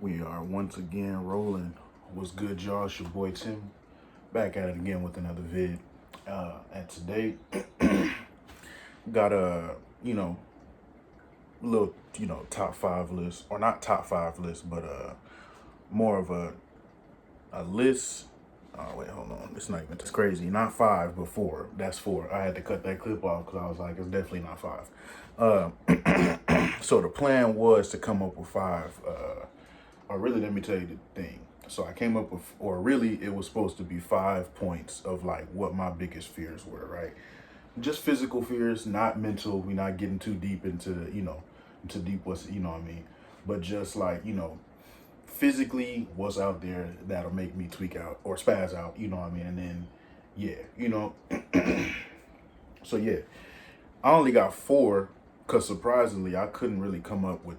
We are once again rolling. What's good, y'all? It's your boy Tim, back at it again with another vid. And today, got a little top five list, or not top five list, but more of a list. Oh wait, hold on. It's not even. It's crazy. Not five, but four. That's four. I had to cut that clip off because I was like, it's definitely not five. So the plan was to come up with five. Or really, let me tell you the thing. So I came up with, or really, it was supposed to be 5 points of like what my biggest fears were, right? Just physical fears, not mental. We're not getting too deep into, into deep what's, what I mean? But just like, physically what's out there that'll make me tweak out or spaz out, you know what I mean? And then, so yeah, I only got four because surprisingly, I couldn't really come up with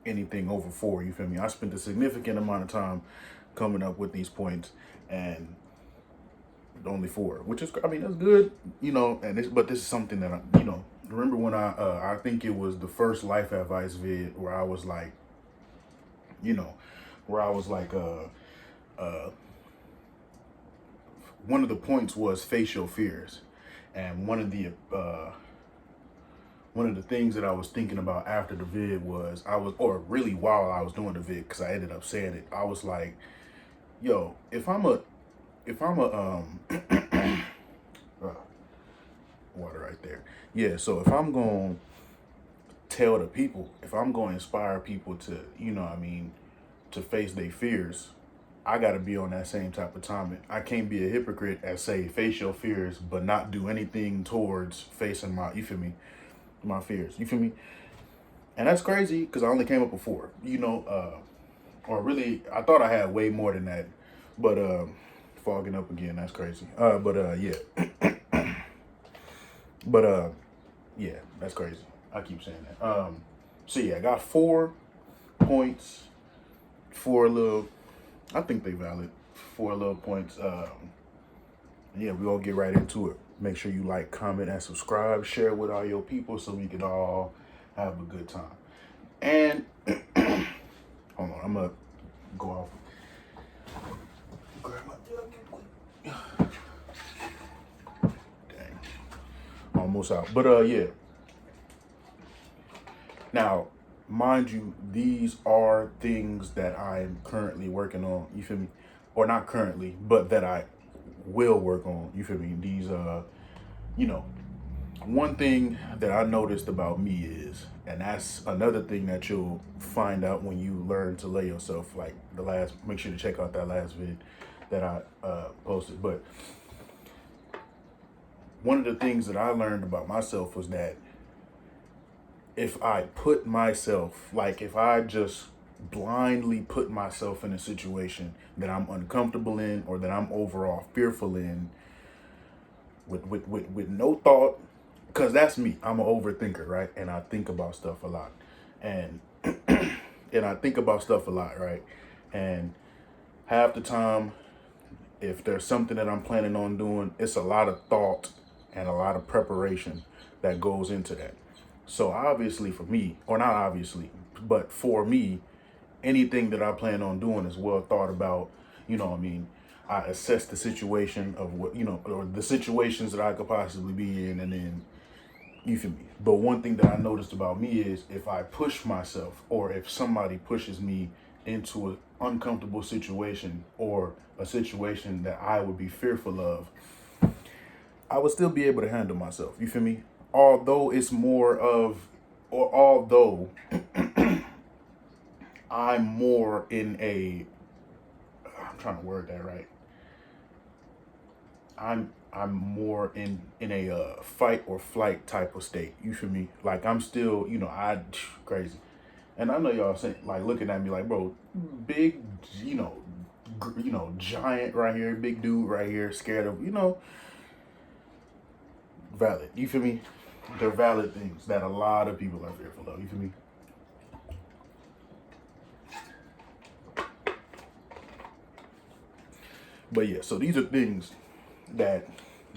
anything over four. You feel me? I spent a significant amount of time coming up with these points, and only four, which is, I mean, that's good, but this is something that remember when I think it was the first life advice vid where I was like, where I was like, one of the points was face your fears, and one of the things that I was thinking about after the vid was or really while I was doing the vid, because I ended up saying it, I was like, yo, if I'm a water right there. Yeah, so if I'm going to tell the people, if I'm going to inspire people to, to face their fears, I got to be on that same type of timing. I can't be a hypocrite and say face your fears, but not do anything towards facing you feel me, my fears. You feel me? And that's crazy because I only came up with four, or really, I thought I had way more than that, but fogging up again, that's crazy. Yeah. But yeah, that's crazy. I keep saying that. So yeah, I got 4 points, four little, I think they valid, four little points. Yeah, we're gonna get right into it. Make sure you like, comment, and subscribe. Share with all your people so we can all have a good time. And hold on, I'm gonna go off. Grab my dang, almost out. But yeah. Now, mind you, these are things that I'm currently working on. You feel me? Or not currently, but that I will work on. You feel me? These one thing that I noticed about me is, and that's another thing that you'll find out when you learn to lay yourself, like make sure to check out that last vid that I posted. But one of the things that I learned about myself was that if I put myself, like if I just blindly put myself in a situation that I'm uncomfortable in or that I'm overall fearful in with no thought, because that's me. I'm an overthinker, right? And I think about stuff a lot. And and I think about stuff a lot, right? And half the time, if there's something that I'm planning on doing, it's a lot of thought and a lot of preparation that goes into that. So obviously for me, or not obviously, but for me, anything that I plan on doing is well thought about. You know what I mean? I assess the situation of what, or the situations that I could possibly be in, and then, you feel me? But one thing that I noticed about me is if I push myself, or if somebody pushes me into an uncomfortable situation or a situation that I would be fearful of, I would still be able to handle myself. You feel me? Although it's more of, or although I'm more in I'm trying to word that right. I'm more in a fight or flight type of state. You feel me? Like I'm still, crazy. And I know y'all saying, like, looking at me like, bro, big, giant right here, big dude right here, scared of, valid. You feel me? They're valid things that a lot of people are fearful of. You feel me? But yeah, so these are things that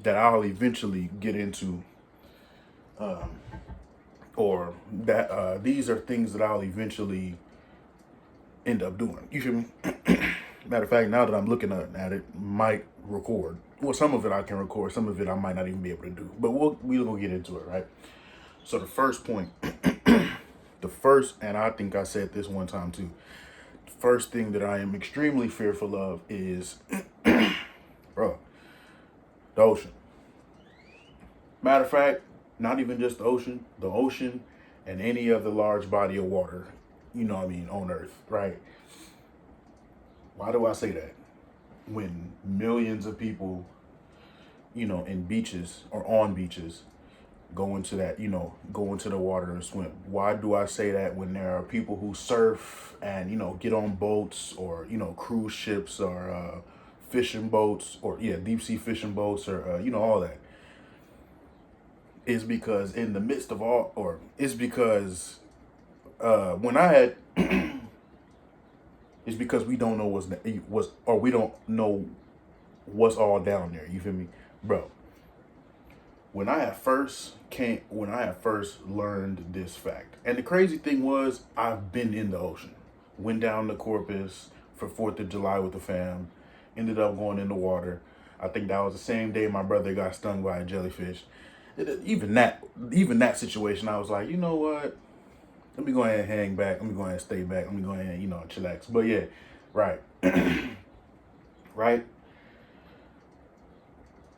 I'll eventually get into, or that these are things that I'll eventually end up doing. You feel me? Matter of fact, now that I'm looking at it, might record. Well, some of it I can record, some of it I might not even be able to do. But we're gonna get into it, right? So the first point, the first, and I think I said this one time too. The first thing that I am extremely fearful of is, bro, the ocean. Matter of fact, not even just the ocean, and any other large body of water. You know what I mean, on Earth, right? Why do I say that? When millions of people, in beaches or on beaches, go into that, go into the water and swim. Why do I say that when there are people who surf and, get on boats or, cruise ships or fishing boats or, yeah, deep sea fishing boats or, all that? Is because in the midst of all, or it's because when I had, it's because we don't know or we don't know what's all down there. You feel me, bro? When I had first learned this fact, and the crazy thing was, I've been in the ocean. Went down to Corpus for 4th of July with the fam. Ended up going in the water. I think that was the same day my brother got stung by a jellyfish. Even that situation, I was like, you know what? Let me go ahead and hang back. Let me go ahead and stay back. Let me go ahead and, chillax. But yeah, right. Right.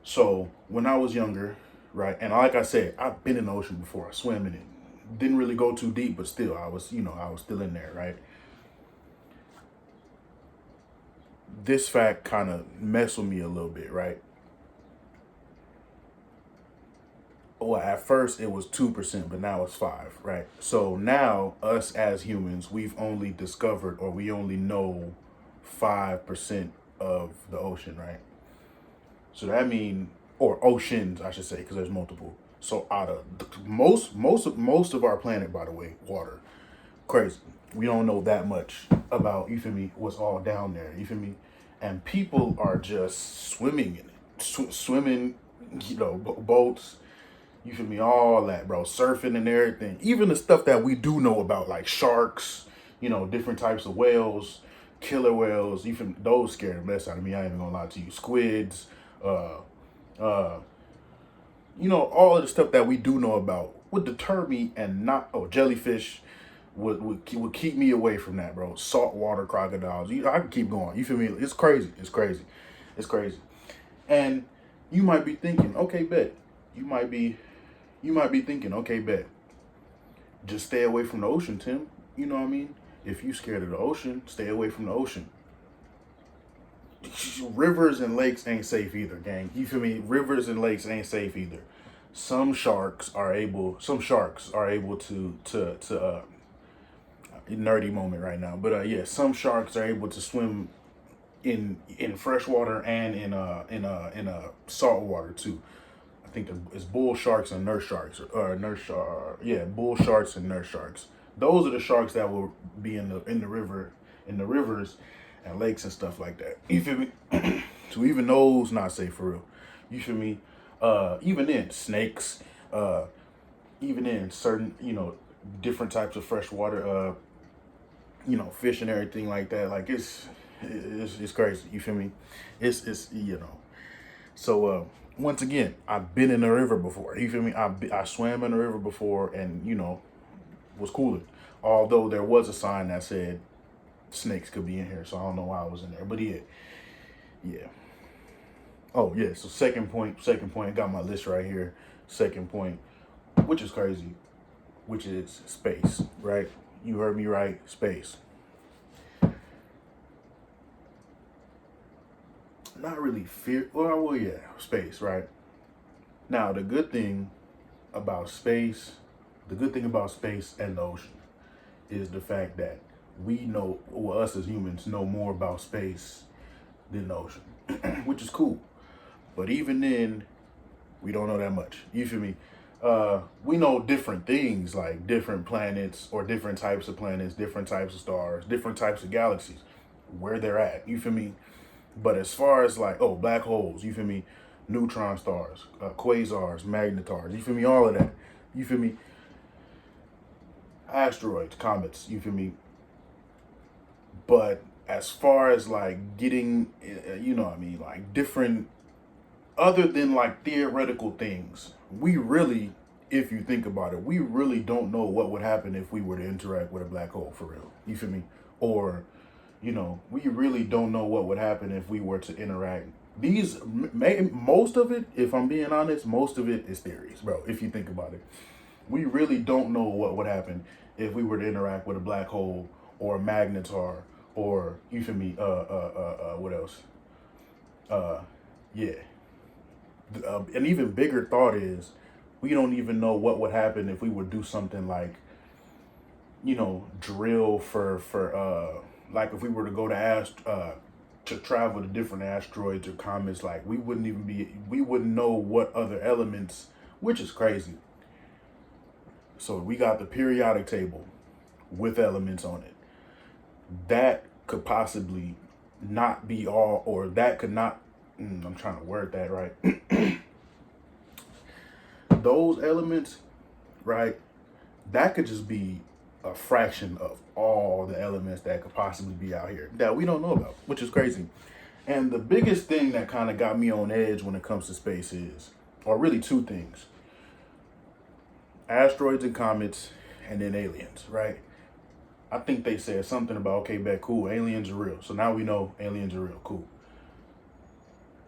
So when I was younger, right, and like I said, I've been in the ocean before. I swam in it. Didn't really go too deep, but still, I was still in there, right? This fact kind of messed with me a little bit, right? Well, at first it was 2%, but now it's 5, right? So now us as humans, we've only discovered, or we only know 5% of the ocean, right? So that mean, or oceans, I should say, because there's multiple. So out of most of our planet, by the way, water. Crazy. We don't know that much about, you feel me, what's all down there. You feel me? And people are just swimming in it, swimming, boats. You feel me? All that, bro. Surfing and everything. Even the stuff that we do know about, like sharks, different types of whales, killer whales. You feel me? Those scare the mess out of me. I ain't even gonna lie to you. Squids, uh, uh, all of the stuff that we do know about would deter me and not, jellyfish would keep me away from that, bro. Saltwater crocodiles. I can keep going. You feel me? It's crazy. It's crazy. It's crazy. And you might be thinking, okay, bet. You might be thinking, okay, bet. Just stay away from the ocean, Tim. You know what I mean? If you scared of the ocean, stay away from the ocean. Rivers and lakes ain't safe either, gang. You feel me? Rivers and lakes ain't safe either. Some sharks are able to nerdy moment right now. But yeah, some sharks are able to swim in fresh water and in salt water too. I think it's bull sharks and nurse sharks, or yeah, bull sharks and nurse sharks. Those are the sharks that will be in the rivers and lakes and stuff like that. You feel me? So even those not safe for real. You feel me? Even then, snakes, even in certain, different types of fresh water, fish and everything like that. Like it's crazy. You feel me? It's. So once again, I've been in a river before. You feel me? I swam in a river before, and was cooling. Although there was a sign that said snakes could be in here, so I don't know why I was in there. But yeah. Oh yeah. So second point. I got my list right here. Second point, which is crazy, which is space. Right? You heard me right. Space. Not really fear. Well, yeah, space, right? Now, the good thing about space and the ocean is the fact that us as humans know more about space than the ocean, which is cool. But even then, we don't know that much. You feel me? We know different things, like different planets or different types of planets, different types of stars, different types of galaxies, where they're at. You feel me? But as far as like, black holes, you feel me? Neutron stars, quasars, magnetars, you feel me? All of that, you feel me? Asteroids, comets, you feel me? But as far as like getting, you know what I mean, like different, other than like theoretical things, we really, if you think about it, we really don't know what would happen if we were to interact with a black hole for real. You feel me? Or, you know, we really don't know what would happen if we were to interact. Most of it, if I'm being honest, most of it is theories, bro. If you think about it, we really don't know what would happen if we were to interact with a black hole or a magnetar or, you feel me? What else? Yeah. An even bigger thought is we don't even know what would happen if we would do something like, you know, drill for like if we were to go to travel to different asteroids or comets, like we wouldn't know what other elements, which is crazy. So we got the periodic table with elements on it. That could possibly not be all, or that could not, I'm trying to word that right. Those elements, right, that could just be a fraction of all the elements that could possibly be out here that we don't know about, which is crazy. And the biggest thing that kind of got me on edge when it comes to space is, or really two things: asteroids and comets, and then aliens, right? I think they said something about, okay, bet, cool, aliens are real. So now we know aliens are real, cool.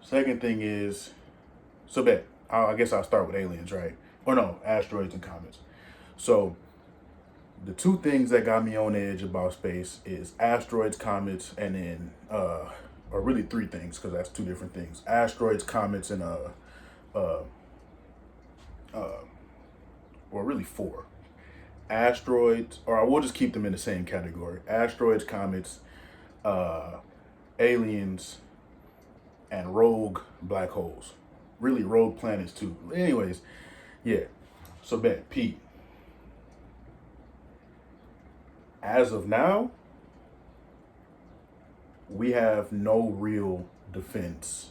Second thing is, so bet, I guess I'll start with aliens, right? Or no, asteroids and comets. So the two things that got me on edge about space is asteroids, comets, and then, or really three things, because that's two different things: asteroids, comets, and or really four. Asteroids, or I will just keep them in the same category: asteroids, comets, aliens, and rogue black holes. Really, rogue planets too. Anyways, yeah. So bet, Pete. As of now, we have no real defense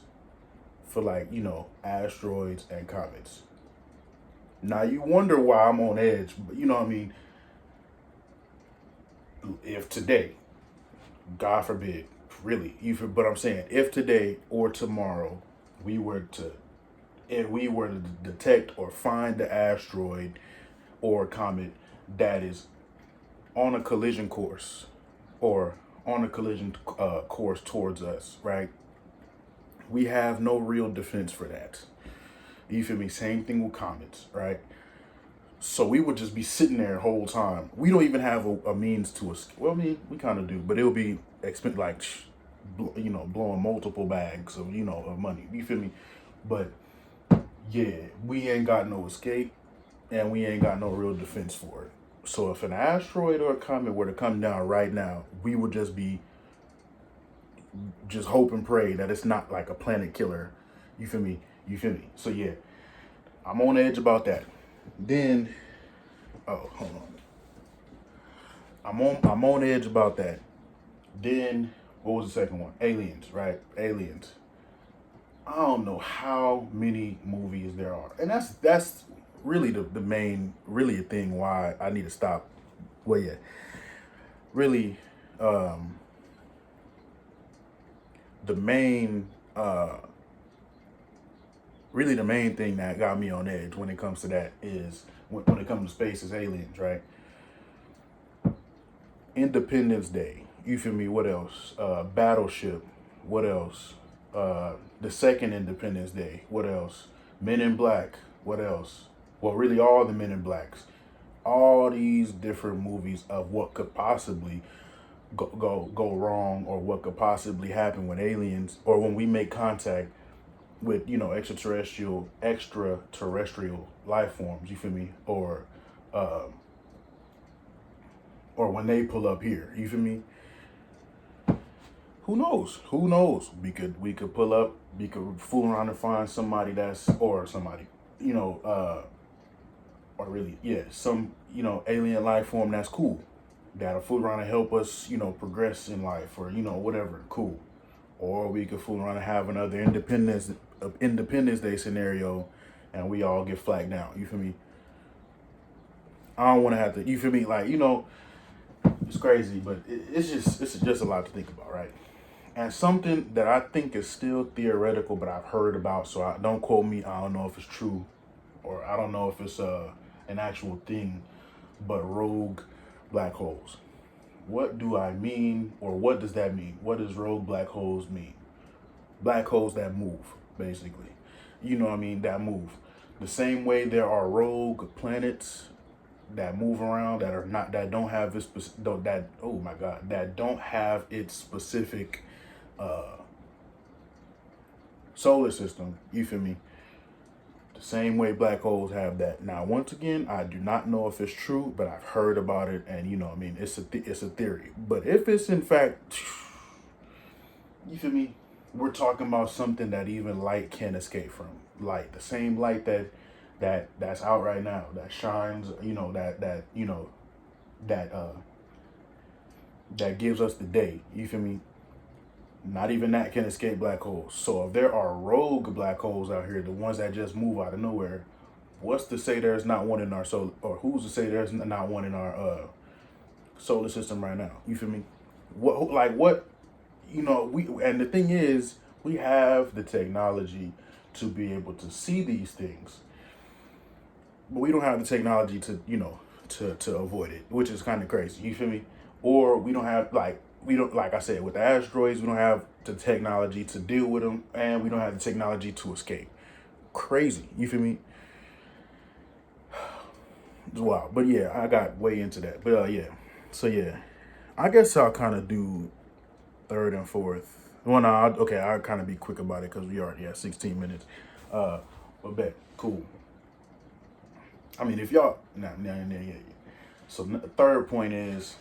for, like, you know, asteroids and comets. Now you wonder why I'm on edge, but you know what I mean? If today, God forbid, really, even, but I'm saying if today or tomorrow we were to, if we were to detect or find the asteroid or comet that is on a collision course or on a collision course towards us, right? We have no real defense for that. You feel me? Same thing with comets, right? So we would just be sitting there the whole time. We don't even have a means to escape. Well, I mean, we kind of do, but it'll be like, you know, blowing multiple bags of, you know, of money. You feel me? But yeah, we ain't got no escape, and we ain't got no real defense for it. So if an asteroid or a comet were to come down right now, we would just be just hope and pray that it's not like a planet killer. You feel me? You feel me? So yeah, I'm on edge about that. Then, oh, hold on. I'm on edge about that. Then, what was the second one? Aliens, right? Aliens. I don't know how many movies there are, and that's really the main, really a thing why I need to stop. Well, yeah, really, the main, really the main thing that got me on edge when it comes to that is when it comes to space is aliens, right? Independence Day. You feel me? What else? Battleship. What else? The second Independence Day. What else? Men in Black. What else? Well, really, all the Men in Blacks. All these different movies of what could possibly go wrong, or what could possibly happen when aliens, or when we make contact with, you know, extraterrestrial life forms. You feel me? Or when they pull up here. You feel me? Who knows? Who knows? We could pull up. We could fool around and find somebody you know, or really, yeah, some, you know, alien life form that's cool, that'll fool around and help us, you know, progress in life, or, you know, whatever, cool. Or we could fool around and have another Independence Day scenario, and we all get flagged down. You feel me? I don't want to have to. You feel me? Like, you know, It's crazy, but it's just a lot to think about, right? And something that I think is still theoretical, but I've heard about, so I don't quote me. I don't know if it's true, or I don't know if it's an actual thing. But rogue black holes. What do I mean, or what does that mean? What does rogue black holes mean? Black holes that move, basically. You know what I mean? That move. The same way there are rogue planets that move around that are not that don't have this that oh my god that don't have its specific solar system. You feel me? The same way black holes have that. Now, once again, I do not know if it's true, but I've heard about it, and you know, what I mean, it's a theory. But if it's in fact, you feel me? We're talking about something that even light can't escape from. Light, the same light that's out right now, that shines. You know that that gives us the day. You feel me? Not even that can escape black holes. So if there are rogue black holes out here, the ones that just move out of nowhere, what's to say there's not one in our solar, or who's to say there's not one in our solar system right now? You feel me? What you know, we and the thing is, we have the technology to be able to see these things, but we don't have the technology to, you know, to avoid it, which is kind of crazy. You feel me? Or we don't have we don't, like I said, with the asteroids, we don't have the technology to deal with them, and we don't have the technology to escape. Crazy. You feel me? It's wild. But yeah, I got way into that. But yeah. So yeah, I guess I'll kind of do third and fourth. Well, no, okay, I'll kind of be quick about it because we already have 16 minutes. But bet, cool. I mean, if y'all, yeah. So third point is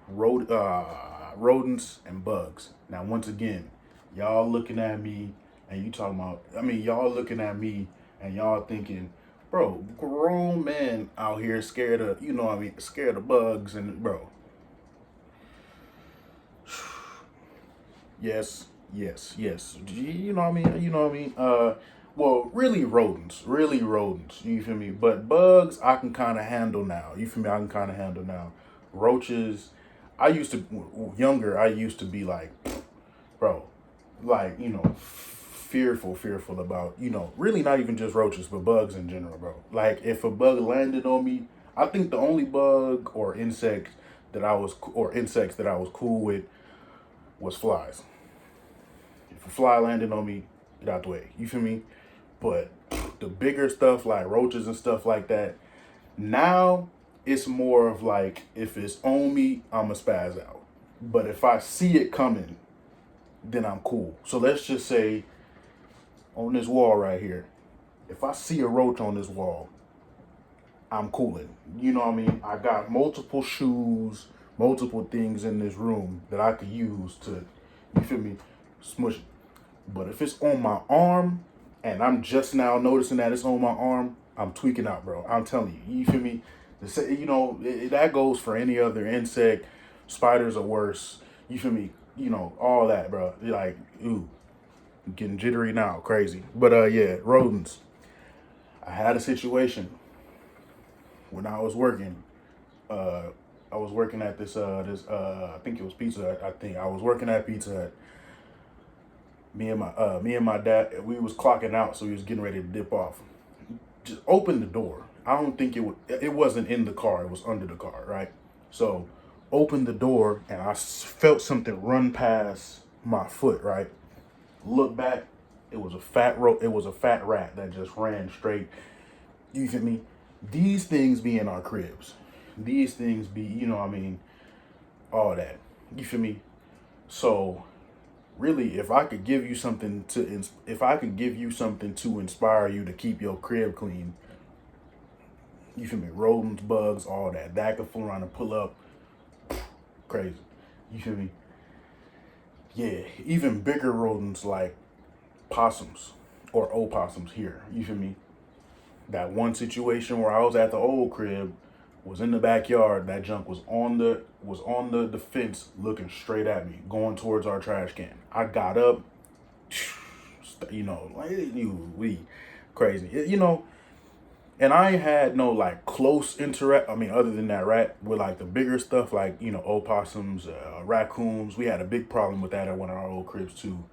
rodents and bugs. Now, once again, y'all looking at me and you talking about, I mean, y'all looking at me and y'all thinking, bro, grown men out here scared of, you know what I mean, scared of bugs, and bro. Yes. You know what I mean? You know what I mean? Well, really rodents. You feel me? But bugs, I can kind of handle now. You feel me? I can kind of handle now. Roaches, I used to, younger, I used to be like, bro, like, you know, fearful about, you know, really not even just roaches, but bugs in general, bro. Like, if a bug landed on me, I think the only bug or insects that I was cool with was flies. If a fly landed on me, get out the way. You feel me? But the bigger stuff like roaches and stuff like that, now it's more of like, if it's on me, I'ma spaz out. But if I see it coming, then I'm cool. So let's just say on this wall right here, if I see a roach on this wall, I'm cooling. You know what I mean? I got multiple shoes, multiple things in this room that I could use to, you feel me, smush it. But if it's on my arm and I'm just now noticing that it's on my arm, I'm tweaking out, bro. I'm telling you, you feel me? You know, that goes for any other insect. Spiders are worse. You feel me? You know, all that, bro. Like, ooh, I'm getting jittery now, crazy. But yeah, rodents. I had a situation when I was working. I was working at this I think it was Pizza Hut. I think I was working at Pizza Hut. Me and my dad, we was clocking out, so he was getting ready to dip off. Just open the door. I don't think it wasn't in the car. It was under the car, right? So, opened the door, and I felt something run past my foot, right? Look back, it was a fat rat that just ran straight. You feel me? These things be in our cribs. These things be, you know what I mean, all that. You feel me? So, really, if I could give you something to inspire you to keep your crib clean, you feel me? Rodents, bugs, all that. That could fool around and pull up. Crazy. You feel me? Yeah, even bigger rodents like possums or opossums here. You feel me? That one situation where I was at the old crib, was in the backyard. That junk was on the fence, looking straight at me, going towards our trash can. I got up, you know, like we crazy. You know, And I ain't had no like close interact. I mean, other than that, right, with like the bigger stuff, like opossums, raccoons. We had a big problem with that at one of our old cribs too.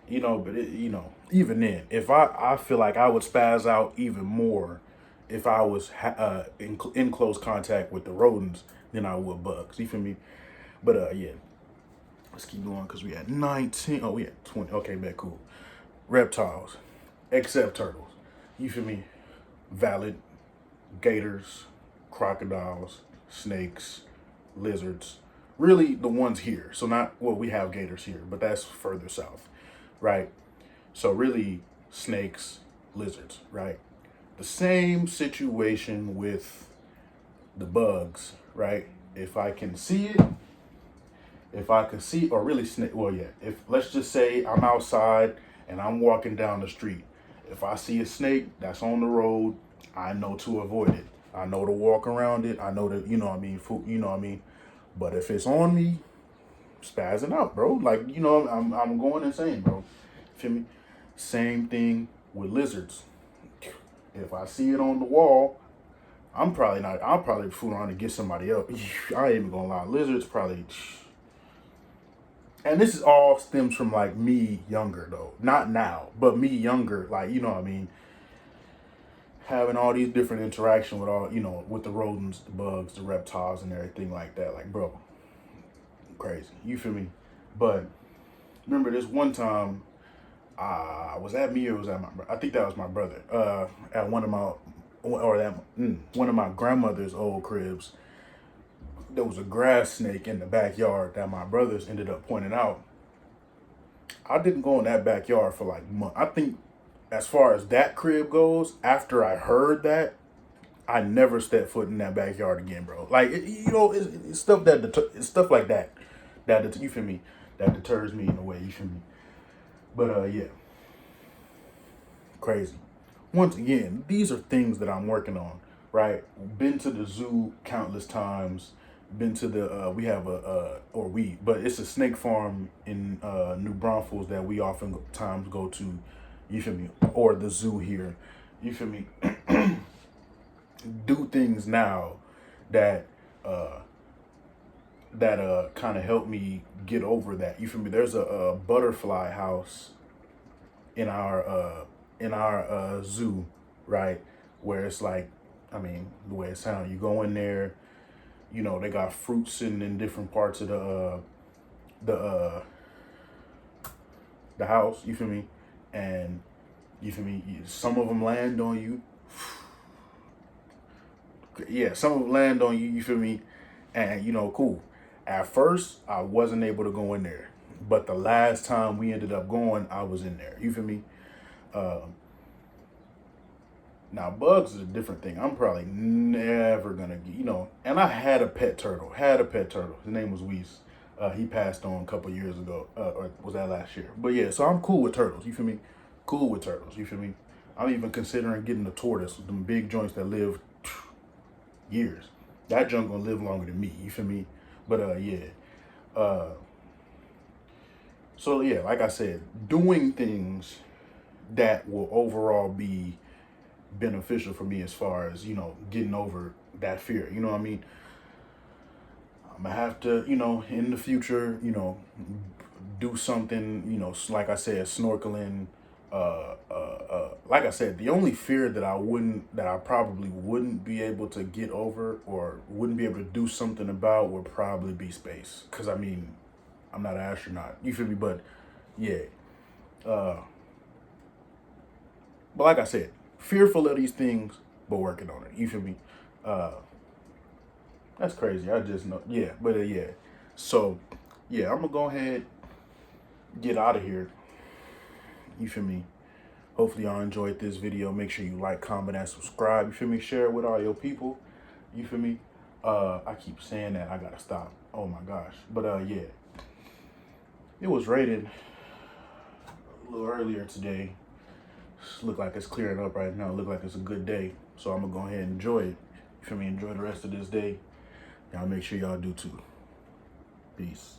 But even then, if I feel like I would spaz out even more if I was in close contact with the rodents than I would bugs. You feel me? But yeah, let's keep going because we had 19. Oh, we had 20. Okay, bet cool. Reptiles, except turtles. You feel me? Valid. Gators, crocodiles, snakes, lizards. Really, the ones here. So not well, we have gators here, but that's further south, right? So really, snakes, lizards, right? The same situation with the bugs, right? If I can see it, if I can see, or really snake, well, yeah. If let's just say I'm outside and I'm walking down the street, if I see a snake that's on the road, I know to avoid it. I know to walk around it. I know to, But if it's on me, spazzing out, bro. Like, I'm going insane, bro. Feel me? Same thing with lizards. If I see it on the wall, I'm probably not. I'll probably fool around and get somebody else. I ain't even gonna lie. Lizards probably. And this is all stems from like me younger though, not now, but me younger. Like having all these different interaction with all with the rodents, the bugs, the reptiles, and everything like that. Like, bro, crazy. You feel me? But remember this one time, was that me or was that my brother? I think that was my brother. At one of my grandmother's old cribs, there was a grass snake in the backyard that my brothers ended up pointing out. I didn't go in that backyard for like months. I think as far as that crib goes, after I heard that, I never stepped foot in that backyard again, bro. Like it's stuff it's stuff like that you feel me, that deters me in a way. You feel me? But yeah, crazy. Once again, these are things that I'm working on. Right? Been to the zoo countless times. Been to the but it's a snake farm in New Braunfels that we oftentimes go to. You feel me? Or the zoo here. You feel me? Do things now that kind of help me get over that. You feel me? There's a butterfly house in our zoo, right? Where it's like, I mean, the way it sounds, you go in there, they got fruits sitting in different parts of the house. You feel me? And you feel me? Some of them land on you. Yeah, some of them land on you. You feel me? And cool. At first, I wasn't able to go in there, but the last time we ended up going, I was in there. You feel me? Now bugs is a different thing. I'm probably never gonna, And I had a pet turtle. His name was Weiss. He passed on a couple years ago, or was that last year? But yeah, so I'm cool with turtles. You feel me? Cool with turtles. You feel me? I'm even considering getting a tortoise, them big joints that live years. That junk gonna live longer than me. You feel me? But yeah. So yeah, like I said, doing things that will overall be beneficial for me as far as getting over that fear. You know what I mean? I'm gonna have to in the future do something like I said, snorkeling. Like I said, the only fear that I probably wouldn't be able to get over or wouldn't be able to do something about would probably be space. Cause I mean, I'm not an astronaut. You feel me? But yeah. But like I said, fearful of these things, but working on it. You feel me? That's crazy. I just know. Yeah, but yeah. So, yeah, I'm gonna go ahead, get out of here. You feel me? Hopefully y'all enjoyed this video. Make sure you like, comment, and subscribe. You feel me? Share it with all your people. You feel me? I keep saying that. I gotta stop. Oh my gosh. But yeah. It was rated a little earlier today. Look like it's clearing up right now. Look like it's a good day. So I'm gonna go ahead and enjoy it. You feel me? Enjoy the rest of this day. Y'all make sure y'all do too. Peace.